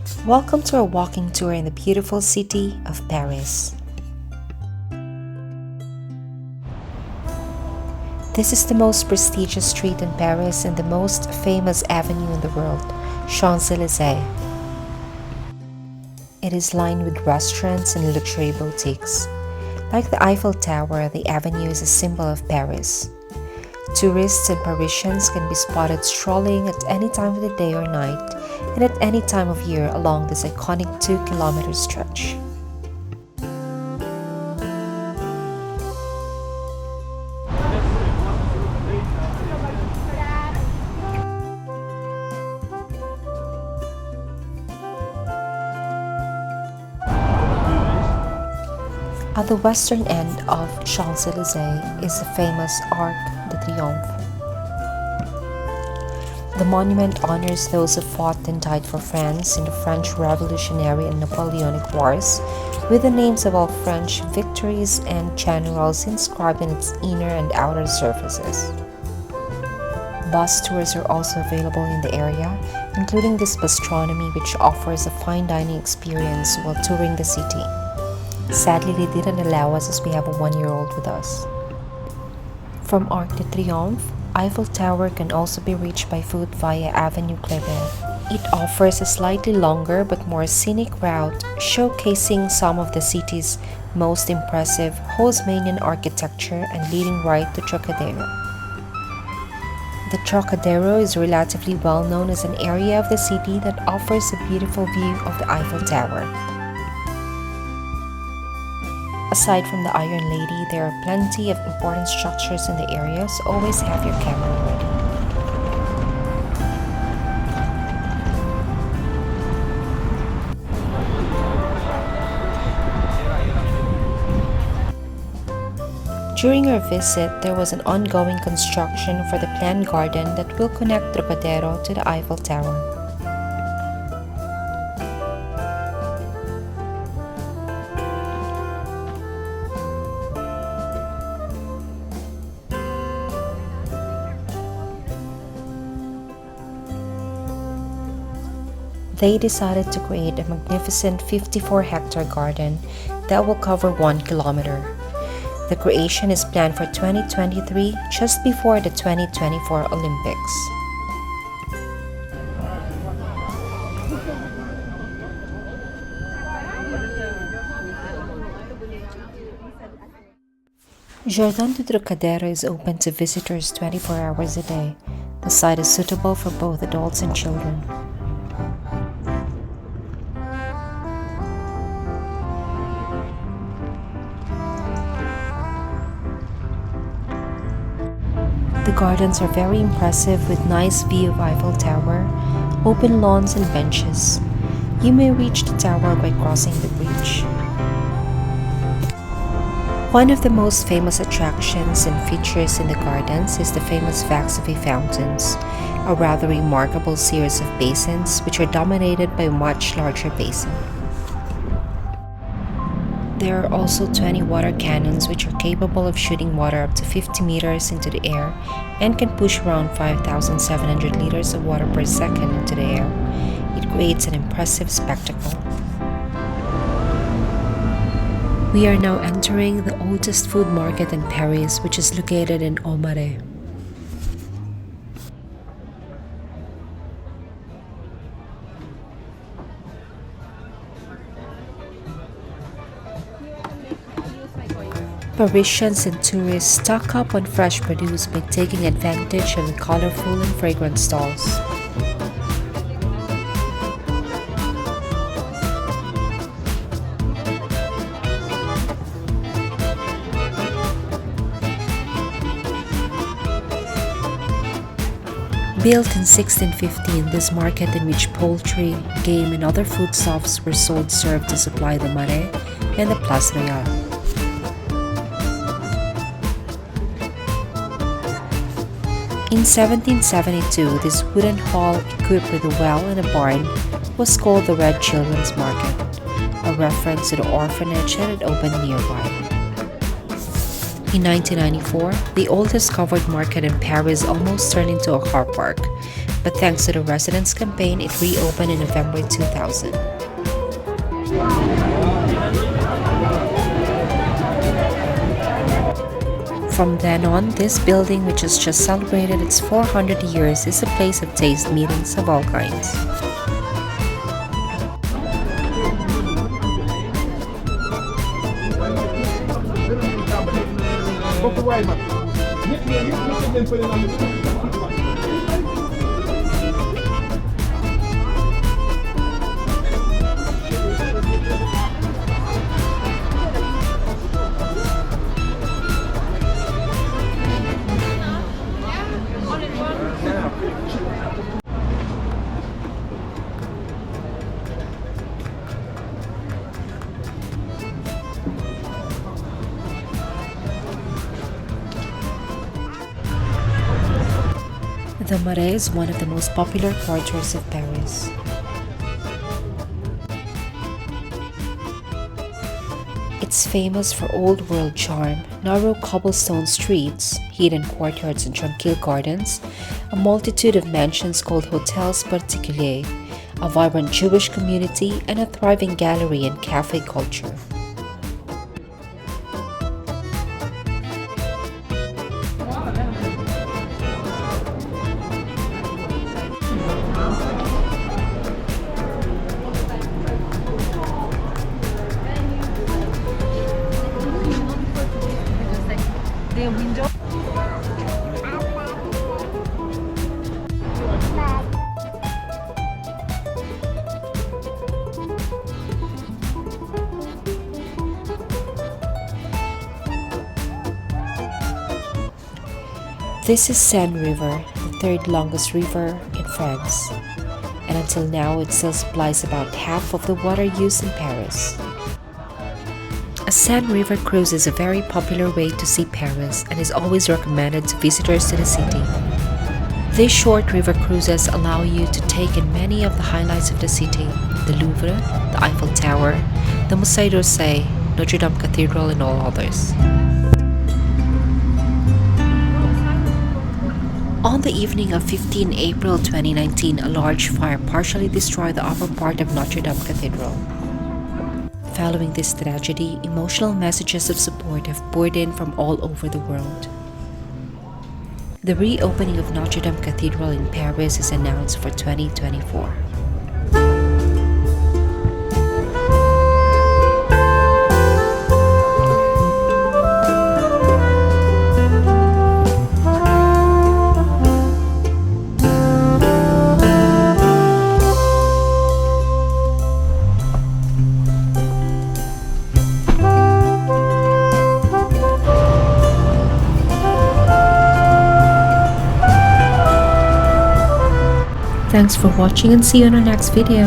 Welcome to our walking tour in the beautiful city of Paris. This is the most prestigious street in Paris and the most famous avenue in the world, Champs-Élysées. It is lined with restaurants and luxury boutiques. Like the Eiffel Tower, the avenue is a symbol of Paris. Tourists and Parisians can be spotted strolling at any time of the day or night and at any time of year along this iconic 2-kilometer stretch. At the western end of Champs-Élysées is the famous Arc de Triomphe. The monument honors those who fought and died for France in the French Revolutionary and Napoleonic Wars, with the names of all French victories and generals inscribed in its inner and outer surfaces. Bus tours are also available in the area, including this gastronomy which offers a fine dining experience while touring the city. Sadly, they didn't allow us as we have a 1-year-old with us. From Arc de Triomphe, Eiffel Tower can also be reached by foot via Avenue Kléber. It offers a slightly longer but more scenic route, showcasing some of the city's most impressive Haussmannian architecture and leading right to Trocadéro. The Trocadéro is relatively well known as an area of the city that offers a beautiful view of the Eiffel Tower. Aside from the Iron Lady, there are plenty of important structures in the area, so always have your camera ready. During our visit, there was an ongoing construction for the planned garden that will connect Trocadéro to the Eiffel Tower. They decided to create a magnificent 54-hectare garden that will cover 1 kilometer. The creation is planned for 2023, just before the 2024 Olympics. Jardin du Trocadéro is open to visitors 24 hours a day. The site is suitable for both adults and children. The gardens are very impressive with nice view of Eiffel Tower, open lawns and benches. You may reach the tower by crossing the bridge. One of the most famous attractions and features in the gardens is the famous Vaxivy fountains, a rather remarkable series of basins which are dominated by a much larger basin. There are also 20 water cannons which are capable of shooting water up to 50 meters into the air and can push around 5,700 liters of water per second into the air. It creates an impressive spectacle. We are now entering the oldest food market in Paris, which is located in Marais. Parisians and tourists stock up on fresh produce by taking advantage of the colorful and fragrant stalls. Built in 1615, this market in which poultry, game and other foodstuffs were sold served to supply the Marais and the Place Royale. In 1772, this wooden hall equipped with a well and a barn was called the Red Children's Market, a reference to the orphanage that had opened nearby. In 1994, the oldest covered market in Paris almost turned into a car park, but thanks to the residents' campaign, it reopened in November 2000. From then on, this building, which has just celebrated its 400 years, is a place of taste meetings of all kinds. The Marais is one of the most popular quarters of Paris. It's famous for old world charm, narrow cobblestone streets, hidden courtyards and tranquil gardens, a multitude of mansions called hotels particuliers, a vibrant Jewish community, and a thriving gallery and cafe culture. This is Seine River, the third longest river in France, and until now it still supplies about half of the water used in Paris. A Seine River cruise is a very popular way to see Paris and is always recommended to visitors to the city. These short river cruises allow you to take in many of the highlights of the city: the Louvre, the Eiffel Tower, the Musée d'Orsay, Notre Dame Cathedral, and all others. On the evening of 15 April 2019, a large fire partially destroyed the upper part of Notre Dame Cathedral. Following this tragedy, emotional messages of support have poured in from all over the world. The reopening of Notre Dame Cathedral in Paris is announced for 2024. Thanks for watching and see you in our next video.